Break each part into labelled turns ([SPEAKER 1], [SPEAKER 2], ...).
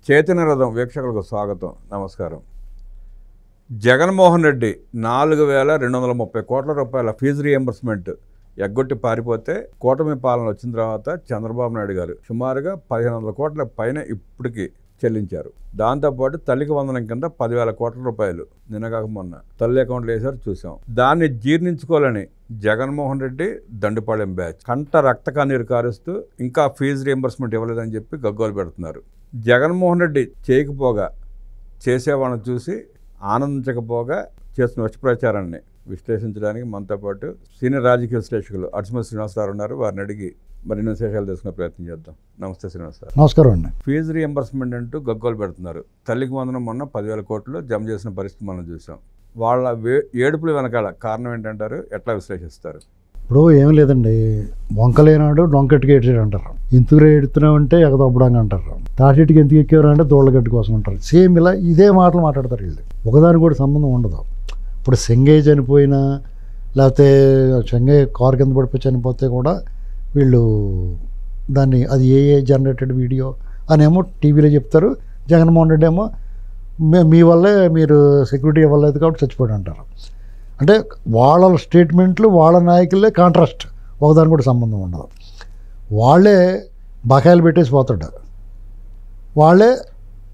[SPEAKER 1] చైతన్య రథం వీక్షకులకు స్వాగతం, నమస్కారం. జగన్మోహన్ రెడ్డి 4,230 కోట్ల రూపాయల ఫీజు రీఎంబర్స్మెంట్ ఎగ్గొట్టి పారిపోతే కూటమి పాలన వచ్చిన తర్వాత చంద్రబాబు నాయుడు గారు సుమారుగా 1,500 కోట్ల పైన ఇప్పటికి చెల్లించారు. దాంతోపాటు తల్లికి వందనం కింద 10,000 కోట్ల రూపాయలు నిన్నగాక మొన్న తల్లి అకౌంట్లు వేసారు, చూసాం. దాన్ని జీర్ణించుకోవాలని జగన్మోహన్ రెడ్డి దండుపాళెం బ్యాచ్ కంట రక్త కన్నీరు కారుస్తూ ఇంకా ఫీజు రీఎంబర్స్మెంట్ ఇవ్వలేదని చెప్పి గగ్గోలు పెడుతున్నారు. జగన్మోహన్ రెడ్డి చేయకపోగా చేసేవాళ్ళని చూసి ఆనందించకపోగా చేసిన వచ్చి ప్రచారాన్ని విశ్లేషించడానికి మనతో పాటు సీనియర్ రాజకీయ విశ్లేషకులు అడ్స్మల్ శ్రీనివాసరావు ఉన్నారు. వారిని అడిగి మరిన్ని విశేషాలు తెలుసుకునే ప్రయత్నం చేద్దాం. నమస్తే శ్రీనివాసరావు.
[SPEAKER 2] నమస్కారం అండి.
[SPEAKER 1] ఫీజు రీఎంబర్స్మెంట్ అంటూ గగ్గోలు పెడుతున్నారు. తల్లికి వందనం మొన్న 10,000 కోట్లు జమ చేసిన పరిస్థితి మనం చూసాం. వాళ్ళ ఏడుపులు వెనకాల కారణం ఏంటంటారు? ఎట్లా విశ్లేషిస్తారు?
[SPEAKER 2] ఇప్పుడు ఏం లేదండి, వంకలేనాడు డొంకెట్టుకు ఎట్టాడు అంటారు. ఇంతకు ఎడుతున్నామంటే ఎగదొప్పడానికి అంటారు. తాటిటికి ఎందుకు ఎక్కేవారు అంటే దోళ్ళగట్టు కోసం అంటారు. సేమ్ ఇలా ఇదే మాటలు మాట్లాడతారు వీళ్ళు. ఒకదానికి కూడా సంబంధం ఉండదు. ఇప్పుడు సెంగయ్య చనిపోయినా లేకపోతే సెంగయ్య కారు కింద పడిపోయి చనిపోతే కూడా వీళ్ళు దాన్ని అది ఏ జనరేటెడ్ వీడియో అనేమో టీవీలో చెప్తారు. జగన్మోహన్ రెడ్డి ఏమో మీ వల్లే మీరు సెక్యూరిటీ ఇవ్వలేదు కాబట్టి చచ్చిపోయాడు అంటారు. అంటే వాళ్ళ స్టేట్మెంట్లు వాళ్ళ నాయకులే కాంట్రాస్ట్, ఒకదాని కూడా సంబంధం ఉండదు. వాళ్ళే బకాయిలు పెట్టేసి పోతాడు. వాళ్ళే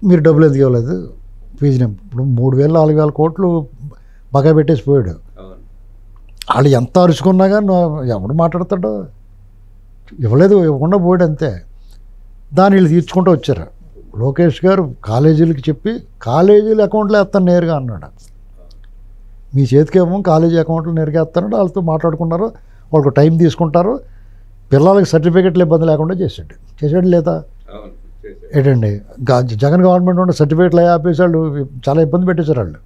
[SPEAKER 2] మీరు డబ్బులు ఎందుకు ఇవ్వలేదు ఫీజుని. ఇప్పుడు 3,000-4,000 కోట్లు బకాయి పెట్టేసి పోయాడు. వాళ్ళు ఎంత అరుచుకున్నా కానీ ఎవడు మాట్లాడతాడు? ఇవ్వలేదు, ఇవ్వకుండా పోయాడు అంతే. దాన్ని వీళ్ళు తీర్చుకుంటూ వచ్చారు. లోకేష్ గారు కాలేజీలకి చెప్పి కాలేజీల అకౌంట్లో వేస్తాను నేరుగా అన్నాడు. మీ చేతికేమో కాలేజీ అకౌంట్లో నేరుగా వేస్తాడు. వాళ్ళతో మాట్లాడుకున్నారు, వాళ్ళకు టైం తీసుకుంటారు. పిల్లలకి సర్టిఫికెట్లు ఇబ్బంది లేకుండా చేసాడు లేదా ఏంటండి? జగన్ గవర్నమెంట్ ఉండే సర్టిఫికెట్లు ఆపేసాడు, చాలా ఇబ్బంది పెట్టేశారు వాళ్ళు.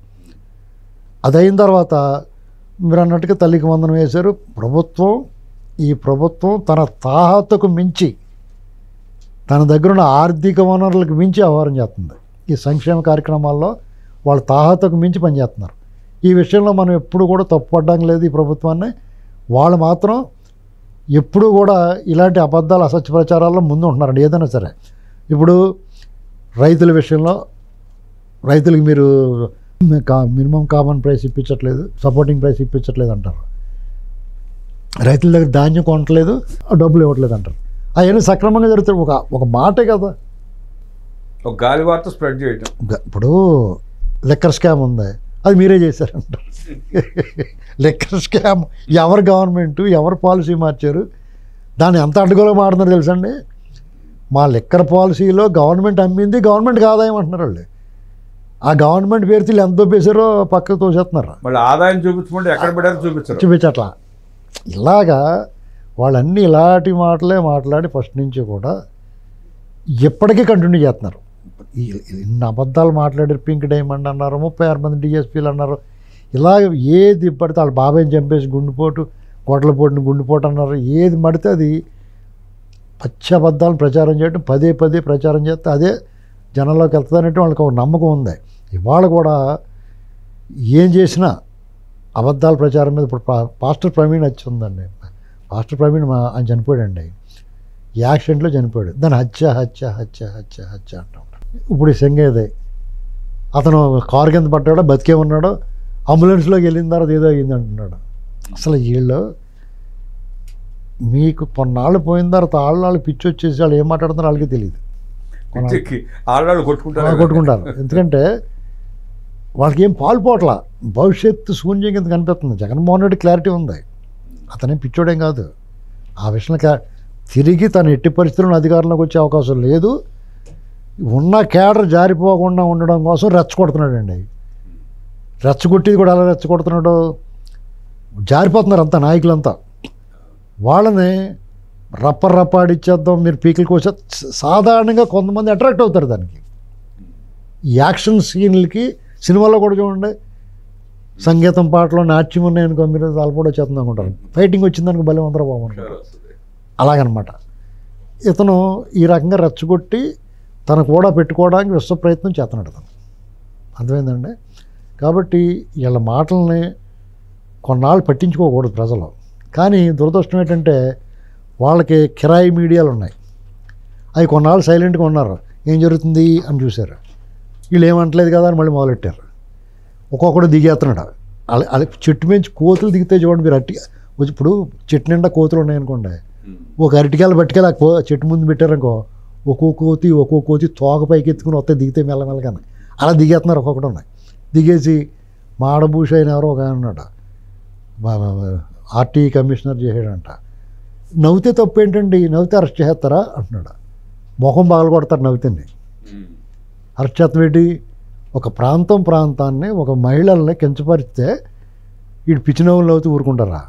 [SPEAKER 2] అది అయిన తర్వాత మీరు అన్నట్టుగా తల్లికి వందనం వేశారు. ఈ ప్రభుత్వం తన తాహతకు మించి, తన దగ్గర ఉన్న ఆర్థిక వనరులకు మించి వ్యవహారం చేస్తుంది. ఈ సంక్షేమ కార్యక్రమాల్లో వాళ్ళ తాహతకు మించి పనిచేస్తున్నారు. ఈ విషయంలో మనం ఎప్పుడు కూడా తప్పుపడ్డం లేదు ఈ ప్రభుత్వాన్ని. వాళ్ళు మాత్రం ఎప్పుడూ కూడా ఇలాంటి అబద్ధాలు అసత్య ప్రచారాల్లో ముందు ఉంటున్నారండి. ఏదైనా సరే ఇప్పుడు రైతుల విషయంలో రైతులకి మీరు మినిమం కామన్ ప్రైస్ ఇప్పించట్లేదు, సపోర్టింగ్ ప్రైస్ ఇప్పించట్లేదు అంటారు. రైతుల దగ్గర ధాన్యం కొనట్లేదు, డబ్బులు ఇవ్వట్లేదు అంటారు. అవన్నీ సక్రమంగా జరుగుతాయి. ఒక మాటే కదా,
[SPEAKER 1] ఒక గాలి వార్త స్ప్రెడ్ చేయటం.
[SPEAKER 2] ఇప్పుడు లిక్కర్ స్కామ్ ఉంది, అది మీరే చేశారంటారు. లిక్కర్ స్కామ్ ఎవరు గవర్నమెంట్ ఎవరు పాలసీ మార్చారు, దాన్ని ఎంత అడ్డుగోలు మారుతున్నారు తెలుసండి. మా లిక్కర్ పాలసీలో గవర్నమెంట్ అమ్మింది గవర్నమెంట్కి ఆదాయం అంటున్నారు వాళ్ళు. ఆ గవర్నమెంట్ పేరుతో ఎంత దొబ్బేశారో పక్కకు తోసేస్తున్నారు.
[SPEAKER 1] మళ్ళీ ఆదాయం చూపించుకుంటే ఎక్కడ పెట్టారో
[SPEAKER 2] చూపించట్లా. ఇలాగా వాళ్ళన్నీ ఇలాంటి మాటలే మాట్లాడి ఫస్ట్ నుంచి కూడా ఎప్పటికీ కంటిన్యూ చేస్తున్నారు. ఇన్ని అబద్ధాలు మాట్లాడారు. పింక్ డైమండ్ అన్నారు, 36 మంది డిఎస్పీలు అన్నారు. ఇలాగ ఏది పడితే వాళ్ళ బాబాయ్ని చంపేసి గుండెపోటు, గొడ్డలపోటుని గుండెపోటు అన్నారు. ఏది పడితే అది పచ్చి అబద్ధాలను ప్రచారం చేయడం, పదే ప్రచారం చేస్తే అదే జనంలోకి వెళ్తుందనేది వాళ్ళకి ఒక నమ్మకం ఉంది. ఇవాళ కూడా ఏం చేసినా అబద్ధాల ప్రచారం మీద ఇప్పుడు పాస్టర్ ప్రవీణ్ వచ్చి ఉందండి. పాస్టర్ ప్రవీణ్ ఆయన చనిపోయాడండి, ఈ యాక్సిడెంట్లో చనిపోయాడు. దాన్ని హత్య అంటాం. ఇప్పుడు ఈ సెంగయ్యదే, అతను కారు కింద పట్టాడో బతికే ఉన్నాడో, అంబులెన్స్లోకి వెళ్ళిన తర్వాత ఏదో అయ్యింది అంటున్నాడు. అసలు వీళ్ళు మీకు కొన్నాళ్ళు పోయిన తర్వాత వాళ్ళు పిచ్చి వచ్చేసి వాళ్ళు ఏం మాట్లాడుతున్నారో వాళ్ళకి తెలియదు, కొట్టుకుంటారు. ఎందుకంటే వాళ్ళకి ఏం పాల్పోట్ల, భవిష్యత్తు శూన్యం కింద కనిపిస్తుంది. జగన్మోహన్ రెడ్డి క్లారిటీ ఉంది, అతనేం పిచ్చోడేం కాదు. ఆ విషయంలో తిరిగి తను ఎట్టి పరిస్థితుల్లో అధికారంలోకి వచ్చే అవకాశం లేదు. ఉన్న కేడర్ జారిపోకుండా ఉండడం కోసం రెచ్చగొడుతున్నాడండి. రెచ్చగొట్టేది కూడా ఎలా రెచ్చగొడుతున్నాడు? జారిపోతున్నారు అంతా నాయకులంతా. వాళ్ళని రప్పాడిచ్చేద్దాం, మీరు పీకిలకి వచ్చే సాధారణంగా కొంతమంది అట్రాక్ట్ అవుతారు దానికి. యాక్షన్ సీన్లకి సినిమాలో కూడా చూడండి, సంగీతం పాటలో నాట్యం ఉన్నాయనుకో, మీరు అలపడి వచ్చేస్తుంది అనుకుంటారు. ఫైటింగ్ వచ్చిందనుకో బలవంతరా బాబు అనుకుంటారు. అలాగనమాట. ఇతను ఈ రకంగా రెచ్చగొట్టి తను కూడా పెట్టుకోవడానికి విశ్వ ప్రయత్నం చేస్తున్నాడు అతను. అర్థమైందండి? కాబట్టి వీళ్ళ మాటల్ని కొన్నాళ్ళు పట్టించుకోకూడదు ప్రజలు. కానీ దురదృష్టం ఏంటంటే వాళ్ళకి కిరాయి మీడియాలు ఉన్నాయి, అవి కొన్నాళ్ళు సైలెంట్గా ఉన్నారు. ఏం జరుగుతుంది అని చూశారు. వీళ్ళు ఏమంటలేదు కదా అని మళ్ళీ మొదలెట్టారు. ఒక్కొక్కడు దిగేస్తున్నాడు. అలా చెట్టు మించి కోతులు దిగితే చూడండి మీరు. ఇప్పుడు చెట్టు నిండా కోతులు ఉన్నాయనుకోండి, ఒక అరటికాయలు పట్టుకెళ్ళి చెట్టు ముందు పెట్టారనుకో, ఒక్కో కోతి తోక పైకి ఎత్తుకుని వస్తే దిగితే మెల్లమెల్లగానే అలా దిగేస్తున్నారు. ఒక్కొక్కడు ఉన్నాయి. దిగేసి మాడభూష అయిన ఎవరో ఒక అన్నాడు, ఆర్టీ కమిషనర్ చేసాడంట. నవ్వుతే తప్పు ఏంటండి, నవ్వుతే అరెస్ట్ చేస్తారా అంటున్నాడు. మొహం పగలు కొడతారు నవ్వుతుంది. అరెస్ట్ చేస్తాం ఏంటి? ఒక ప్రాంతాన్ని ఒక మహిళల్ని కించపరిస్తే వీడు పిచ్చి నవ్వులు నవ్వుతూ ఊరుకుంటారా?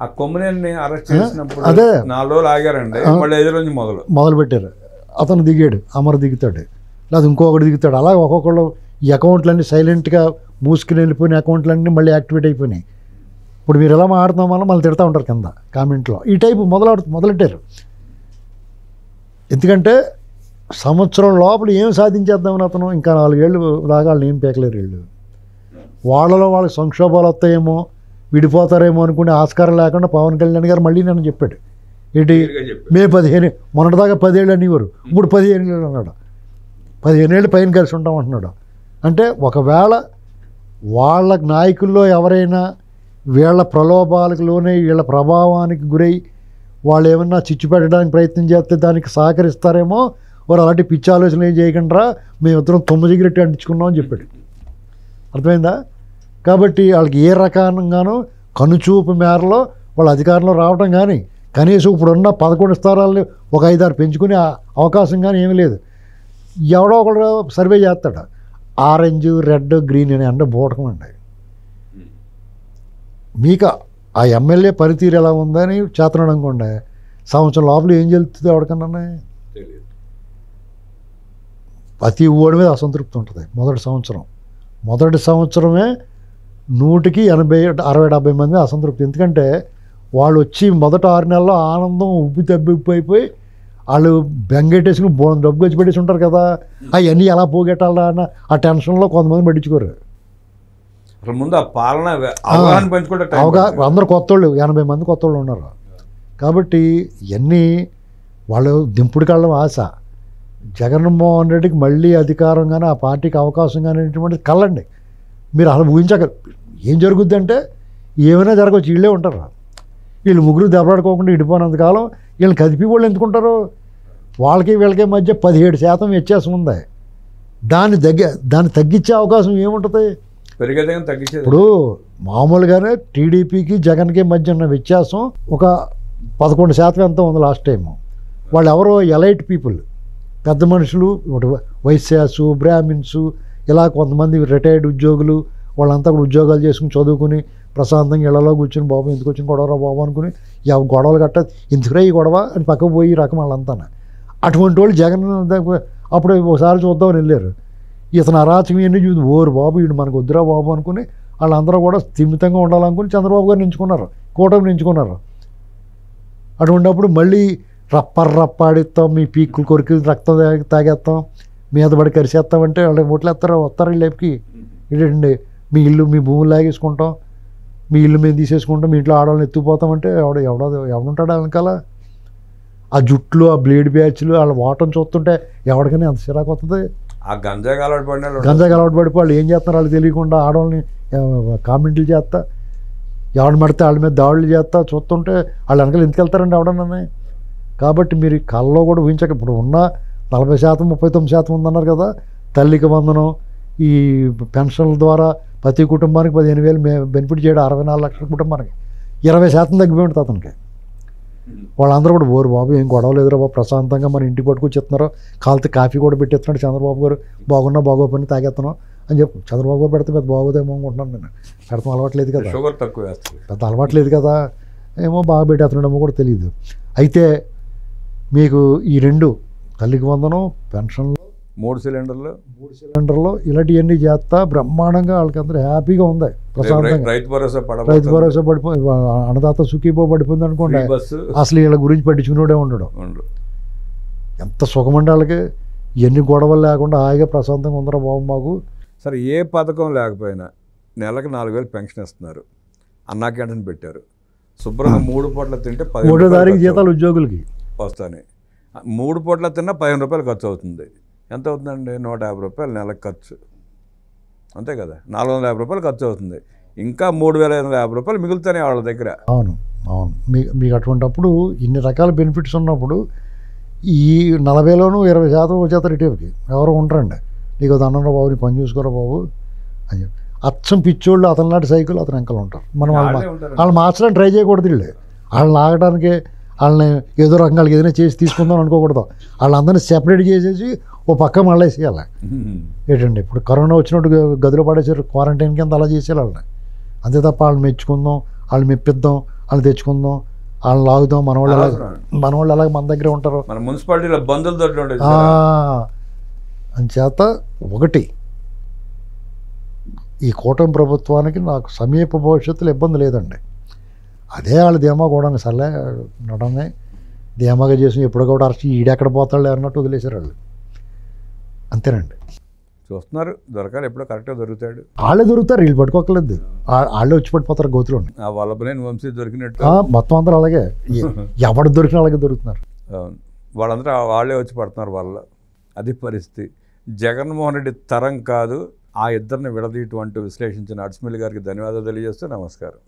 [SPEAKER 1] ఆ కొమ్మనేని అరెస్ట్ చేసినప్పుడు
[SPEAKER 2] అదే
[SPEAKER 1] 4 రోజులు ఆగారండి, మళ్ళీ 5 రోజు మొదలు
[SPEAKER 2] పెట్టారు. అతను దిగాడు, అమర్ దిగుతాడు, లేదా ఇంకొకటి దిగుతాడు. అలా ఒక్కొక్కళ్ళు ఈ అకౌంట్లన్నీ సైలెంట్గా మూసుకుని వెళ్ళిపోయిన అకౌంట్లన్నీ మళ్ళీ యాక్టివేట్ అయిపోయినాయి. ఇప్పుడు మీరు ఎలా మాట్లాడుతున్నాం వల్ల మళ్ళీ తిడతా ఉంటారు కింద కామెంట్లో. ఈ టైపు మొదలెట్టారు. ఎందుకంటే సంవత్సరం లోపల ఏం సాధించేద్దామని అతను ఇంకా 4 ఏళ్ళు దాకా వాళ్ళని ఏం పేకలేరు వీళ్ళు. వాళ్ళకి సంక్షోభాలు వస్తాయేమో, విడిపోతారేమో అనుకునే ఆస్కారం లేకుండా పవన్ కళ్యాణ్ గారు మళ్ళీ నన్ను చెప్పాడు. ఏంటి, మే 15 మొన్నటిదాకా 10 ఏళ్ళు అనేవారు, ఇప్పుడు 15 ఏళ్ళు అన్నాడు. 15 ఏళ్ళు పైన కలిసి ఉంటాం అంటున్నాడు. అంటే ఒకవేళ వాళ్ళ నాయకుల్లో ఎవరైనా వీళ్ళ ప్రలోభాలకు లోనే వీళ్ళ ప్రభావానికి గురై వాళ్ళు ఏమన్నా చిచ్చు పెట్టడానికి ప్రయత్నం చేస్తే దానికి సహకరిస్తారేమో. వారు అలాంటి పిచ్చి ఆలోచనలు ఏం చేయకుండా మేమిద్దరం 9 సిగరెట్ అంటించుకున్నాం అని చెప్పాడు. అర్థమైందా? కాబట్టి వాళ్ళకి ఏ రకంగానూ కనుచూపు మేరలో వాళ్ళ అధికారంలో రావడం కానీ, కనీసం ఇప్పుడున్న 11 స్థానాలని ఒక 5-6 పెంచుకునే అవకాశం కానీ ఏమీ లేదు. ఎవడో ఒకడు సర్వే చేస్తాడు, ఆరెంజ్, రెడ్, గ్రీన్ అని అంటే బూటకం అండి. మీకు ఆ ఎమ్మెల్యే పనితీరు ఎలా ఉందని చేతనాడు అనుకోండి, సంవత్సరం లోపల ఏం జరుగుతుంది ఎవరికన్నా. ప్రతి ఓడి మీద అసంతృప్తి ఉంటుంది. మొదటి సంవత్సరమే 100కి 60-70 మంది అసంతృప్తి. ఎందుకంటే వాళ్ళు వచ్చి మొదట 6 నెలల్లో ఆనందం ఉబ్బితబ్బిపోయిపోయి వాళ్ళు బెంగెట్టేసుకుని డబ్బు వచ్చి పెట్టేసి ఉంటారు కదా, అవన్నీ ఎలా పోగొట్టాలా అన్న ఆ టెన్షన్లో కొంతమంది పట్టించుకోరు.
[SPEAKER 1] అసలు ముందు ఆ పాలన అవగాహన పెంచుకుంటే
[SPEAKER 2] అందరు కొత్తోళ్ళు 80 మంది కొత్తోళ్ళు ఉన్నారు. కాబట్టి ఇవన్నీ వాళ్ళు దింపుడు కళ్ళం ఆశ. జగన్మోహన్ రెడ్డికి మళ్ళీ అధికారం కానీ ఆ పార్టీకి అవకాశం కానీ అనేటువంటిది కళ్ళండి. మీరు అసలు ఊహించక ఏం జరుగుద్ది అంటే ఏమైనా జరగవచ్చు. వీళ్ళే ఉంటారు. వీళ్ళు ముగ్గురు దెబ్బలాడుకోకుండా ఇడిపోయినంతకాలం వీళ్ళని కదిపి వాళ్ళు ఎందుకుంటారు? వాళ్ళకి వీళ్ళకి మధ్య 17% వ్యత్యాసం ఉంది. దాన్ని తగ్గించే అవకాశం ఏముంటుంది? ఇప్పుడు మామూలుగానే టీడీపీకి జగన్కి మధ్య ఉన్న వ్యత్యాసం ఒక 11% ఎంత ఉంది లాస్ట్ టైము. వాళ్ళు ఎవరో ఎలైట్ పీపుల్, పెద్ద మనుషులు, వైశ్యాసు, బ్రాహ్మిన్స్, ఇలా కొంతమంది రిటైర్డ్ ఉద్యోగులు, వాళ్ళంతా కూడా ఉద్యోగాలు చేసుకుని చదువుకుని ప్రశాంతంగా ఇళ్లలో కూర్చొని బాబు ఎందుకు వచ్చిన గొడవరా బాబు అనుకుని గొడవలు గట్ట ఎందుకురా ఈ గొడవ అని పక్కకు పోయి రకం వాళ్ళంతా. అటువంటి వాళ్ళు జగన్ అప్పుడు ఒకసారి చూద్దామని వెళ్ళారు. ఇతను అరాచకం ఎన్ని చూసి ఓరు బాబు వీడు మనకు వద్దురా బాబు అనుకుని వాళ్ళందరూ కూడా స్థిమితంగా ఉండాలనుకుని చంద్రబాబు గారిని ఎంచుకున్నారు, కూటమిని ఎంచుకున్నారు. అటువంటిప్పుడు మళ్ళీ రప్పాడిస్తాం, మీ పీక్కులు కొరికి రక్తం తాగేస్తాం, మీద పడి కరిసేస్తామంటే వాళ్ళు ఓట్లు వస్తారు లేపుకి. ఏంటండి మీ ఇల్లు మీ భూములు లాగేసుకుంటాం, మీ ఇల్లు మేము తీసేసుకుంటాం, మీ ఇంట్లో ఆడవాళ్ళని ఎత్తుకుపోతామంటే ఎవడుంటాడు వెనకాల? ఆ జుట్లు, ఆ బ్లేడ్ బ్యాచ్లు, వాళ్ళ వాటం చూస్తుంటే ఎవరికైనా ఎంత చిరాకు వస్తుంది.
[SPEAKER 1] ఆ గంజాకి అలవాటు
[SPEAKER 2] పడిపోయి వాళ్ళు ఏం చేస్తున్నారు వాళ్ళు తెలియకుండా ఆడవాళ్ళని కామెంట్లు చేస్తా, ఎవరిని పడితే వాళ్ళ మీద దాడులు చేస్తా చూస్తుంటే వాళ్ళు వెనకాల ఎందుకు వెళ్తారండి ఎవడన్నా? కాబట్టి మీరు కళ్ళలో కూడా ఊహించక ఇప్పుడు ఉన్న 40%, 39% ఉందన్నారు కదా. తల్లికి వందనం, ఈ పెన్షన్ల ద్వారా ప్రతి కుటుంబానికి 15,000 బెనిఫిట్ చేయడం, 64 లక్షల కుటుంబానికి 20% తగ్గిపోయి ఉంటుంది అతనికి. వాళ్ళందరూ కూడా ఓరు బాబు ఏం గొడవలు ఎదురా బాబు, ప్రశాంతంగా మన ఇంటికి పట్టుకొచ్చిస్తున్నారు, కాలితే కాఫీ కూడా పెట్టేస్తున్నాడు చంద్రబాబు గారు, బాగున్నా బాగోపని తాగేస్తున్నాం అని చెప్పు. చంద్రబాబు గారు పెడితే పెద్ద బాగోదేమో అనుకుంటున్నాను నేను. పెడతాం అలవాట్లేదు కదా,
[SPEAKER 1] షుగర్ తక్కువ వేస్తుంది,
[SPEAKER 2] పెద్ద అలవాట్లేదు కదా, ఏమో బాగా పెట్టేస్తున్నాడేమో కూడా తెలియదు. అయితే మీకు ఈ 2 తల్లికి వందనం, పెన్షన్లు,
[SPEAKER 1] 3 సిలిండర్లు
[SPEAKER 2] ఇలాంటివన్నీ చేస్తా బ్రహ్మాండంగా వాళ్ళకి అందరూ హ్యాపీగా ఉంది. ప్రశాంతంగా రైతు భరోసా పడిపోయి అన్నదాత సుఖీభో పడిపోయింది అనుకోండి, అసలు వీళ్ళ గురించి పట్టించుకునే ఉండడం. ఎంత సుఖమండి వాళ్ళకి, ఎన్ని గొడవలు లేకుండా హాయిగా ప్రశాంతంగా ఉందరా బాబు మాకు.
[SPEAKER 1] సరే ఏ పథకం లేకపోయినా నెలకు 4,000 పెన్షన్ ఇస్తున్నారు, అన్నా క్యాంటీన్ పెట్టారు, శుభ్రంగా 3 పూట్ల తింటే
[SPEAKER 2] 1వ తారీఖు జీతాలు ఉద్యోగులకి
[SPEAKER 1] వస్తాయి. 3 పూట్ల తిన్నా 15 రూపాయలు ఖర్చు అవుతుంది. ఎంత అవుతుందండి? 150 రూపాయలు నెలకు ఖర్చు, అంతే కదా. 450 రూపాయలు ఖర్చు అవుతుంది, ఇంకా 3,550 రూపాయలు మిగులుతానే వాళ్ళ దగ్గర.
[SPEAKER 2] అవును, అవును. మీకు అటువంటిప్పుడు ఇన్ని రకాల బెనిఫిట్స్ ఉన్నప్పుడు ఈ 40లోనూ 20% వచ్చేస్తారు ఇటీవలకి. ఎవరు ఉండరండి, నీకు దండంలో బాబు, నీ పని చూసుకోరా బాబు అని చెప్పి. అచ్చం పిచ్చోళ్ళు అతని లాంటి సైకిల్ అతని వెంకలు ఉంటారు. మనం
[SPEAKER 1] వాళ్ళే ఉంటారు.
[SPEAKER 2] వాళ్ళు మార్చడానికి ట్రై చేయకూడదు. వాళ్ళని లాగడానికి, వాళ్ళని ఏదో రకంగా ఏదైనా చేసి తీసుకుందాం అనుకోకూడదు. వాళ్ళందరినీ సెపరేట్ చేసేసి ఓ పక్క మళ్ళీ వేసేయాలి. ఏంటండి ఇప్పుడు కరోనా వచ్చినట్టు గదిలో పడేసారు, క్వారంటైన్ కింద అలా చేసేయాలి వాళ్ళని. అంతే తప్ప వాళ్ళని మెచ్చుకుందాం, వాళ్ళని మెప్పిద్దాం, వాళ్ళని తెచ్చుకుందాం, వాళ్ళని లాగుదాం, మనవాళ్ళు అలాగే మన దగ్గరే ఉంటారు.
[SPEAKER 1] మన మున్సిపాలిటీలో బంధువులతో
[SPEAKER 2] అంచేత ఒకటి, ఈ కూటమి ప్రభుత్వానికి నాకు సమీప భవిష్యత్తులో ఇబ్బంది లేదండి. అదే వాళ్ళ ధీమా కూడా సర్లే నడనే ధీమాగా చేసి ఎప్పుడు కూడా అరెస్ట్ ఈడెక్కడ పోతాడు అన్నట్టు వదిలేశారు వాళ్ళు. అంతేనండి.
[SPEAKER 1] చూస్తున్నారు, దొరకాలి, ఎప్పుడో కరెక్ట్గా దొరుకుతాడు.
[SPEAKER 2] వాళ్ళే దొరుకుతారు, వీళ్ళు పట్టుకోకలేదు. వాళ్ళే వచ్చి పడిపోతారు గోతులో.
[SPEAKER 1] ఆ వల్లభనేని వంశీ దొరికినట్టు
[SPEAKER 2] మొత్తం అందరూ అలాగే, ఎవడు దొరికినా అలాగే దొరుకుతున్నారు.
[SPEAKER 1] వాళ్ళందరూ వాళ్ళే వచ్చి పడుతున్నారు వాళ్ళ. అది పరిస్థితి. జగన్మోహన్ రెడ్డి తరం కాదు, ఆ ఇద్దరిని విడదీయటువంటి విశ్లేషించిన అడ్స్మిల్ గారికి ధన్యవాదాలు తెలియజేస్తూ నమస్కారం.